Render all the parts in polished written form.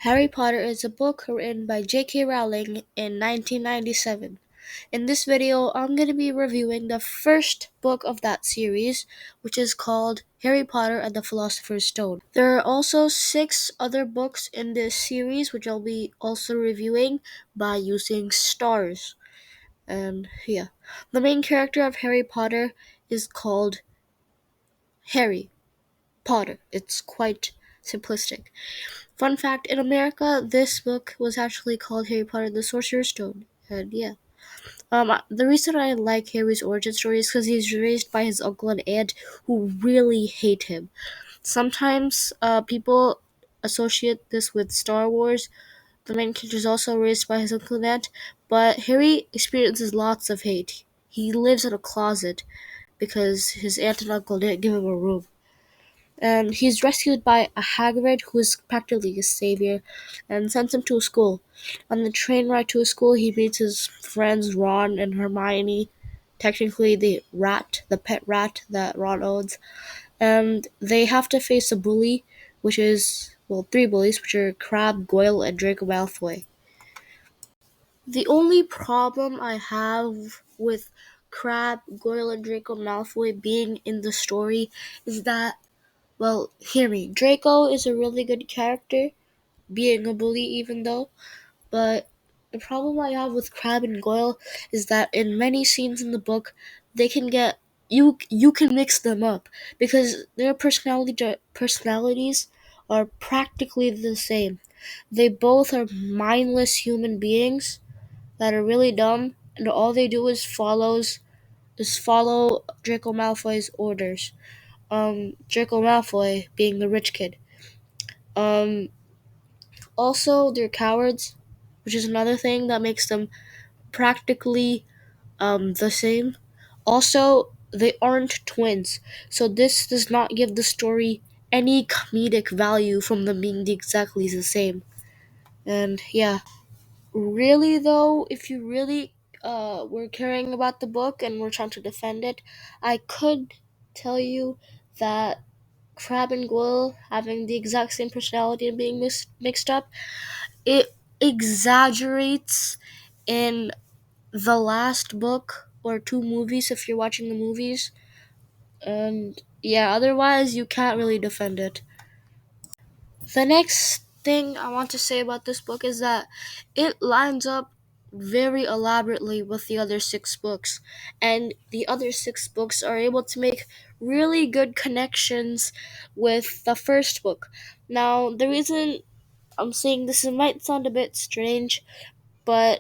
Harry Potter is a book written by J.K. Rowling in 1997. In this video, I'm going to be reviewing the first book of that series, which is called Harry Potter and the Philosopher's Stone. There are also 6 other books in this series, which I'll be also reviewing by using stars. And yeah, the main character of Harry Potter is called Harry Potter. It's quite simplistic. Fun fact, in America, this book was actually called Harry Potter and the Sorcerer's Stone. And yeah. The reason I like Harry's origin story is because he's raised by his uncle and aunt who really hate him. Sometimes people associate this with Star Wars. The main character is also raised by his uncle and aunt, but Harry experiences lots of hate. He lives in a closet because his aunt and uncle didn't give him a room. And he's rescued by a Hagrid who is practically his savior and sends him to a school. On the train ride to a school, he meets his friends Ron and Hermione, technically the pet rat that Ron owns, and they have to face a bully, which is, well, 3 bullies, which are Crabbe, Goyle, and Draco Malfoy. The only problem I have with Crabbe, Goyle, and Draco Malfoy being in the story is that, well, hear me. Draco is a really good character, being a bully even though, but the problem I have with Crabbe and Goyle is that in many scenes in the book, they can get you can mix them up because their personalities are practically the same. They both are mindless human beings that are really dumb, and all they do is follow Draco Malfoy's orders. Draco Malfoy being the rich kid. Um, Also, they're cowards, which is another thing that makes them practically the same. Also, they aren't twins, so this does not give the story any comedic value from them being exactly the same. And yeah, really though, if you really were caring about the book and were trying to defend it, I could tell you that Crab and Goyle having the exact same personality and being mixed up, it exaggerates in the last book or 2 movies if you're watching the movies. And yeah, otherwise you can't really defend it. The next thing I want to say about this book is that it lines up very elaborately with the other 6 books, and the other 6 books are able to make really good connections with the first book. Now, the reason I'm saying this, it might sound a bit strange, but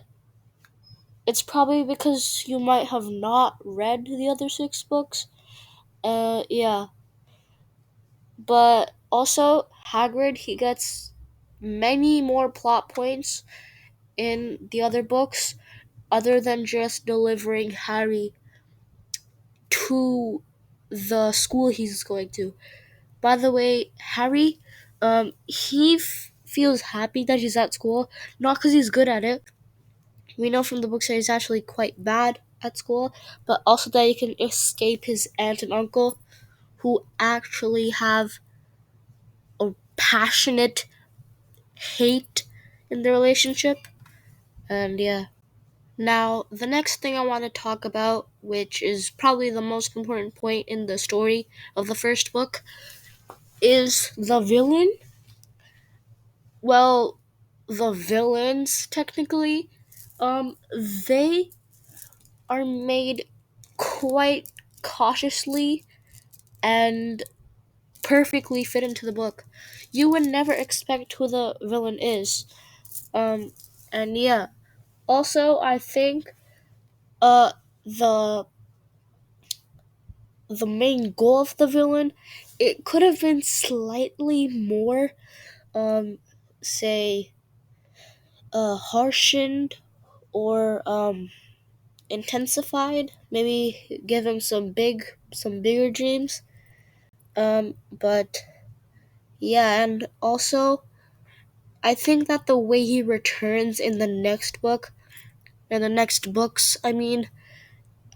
it's probably because you might have not read the other 6 books. Yeah. But also, Hagrid, he gets many more plot points in the other books other than just delivering Harry to the school he's going to. By the way, Harry, feels happy that he's at school, not because he's good at it. We know from the books that he's actually quite bad at school, but also that he can escape his aunt and uncle, who actually have a passionate hate in the relationship. And yeah. Now, the next thing I want to talk about, which is probably the most important point in the story of the first book, is the villain. Well, the villains, technically, they are made quite cautiously and perfectly fit into the book. You would never expect who the villain is. Um, and yeah. Also, I think uh the the main goal of the villain, it could have been slightly more um say harshened or intensified. Maybe give him some bigger dreams. But yeah, and also I think that the way he returns in the next book, in the next books, I mean,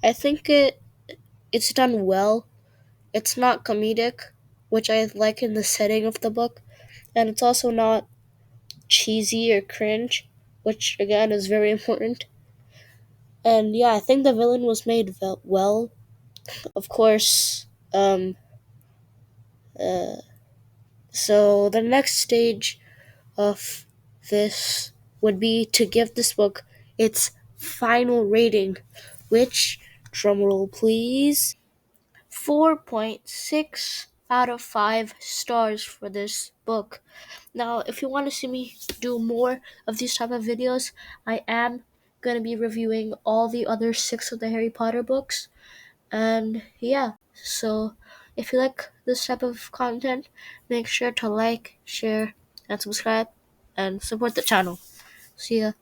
I think it's done well. It's not comedic, which I like in the setting of the book, and it's also not cheesy or cringe, which again is very important. And yeah, I think the villain was made well. Of course, uh, so the next stage of this would be to give this book its final rating, which, drumroll please, 4.6 out of 5 stars for this book. Now, if you want to see me do more of these type of videos, I am going to be reviewing all the other 6 of the Harry Potter books. And yeah, so if you like this type of content, make sure to like, share, and subscribe, and support the channel. See ya.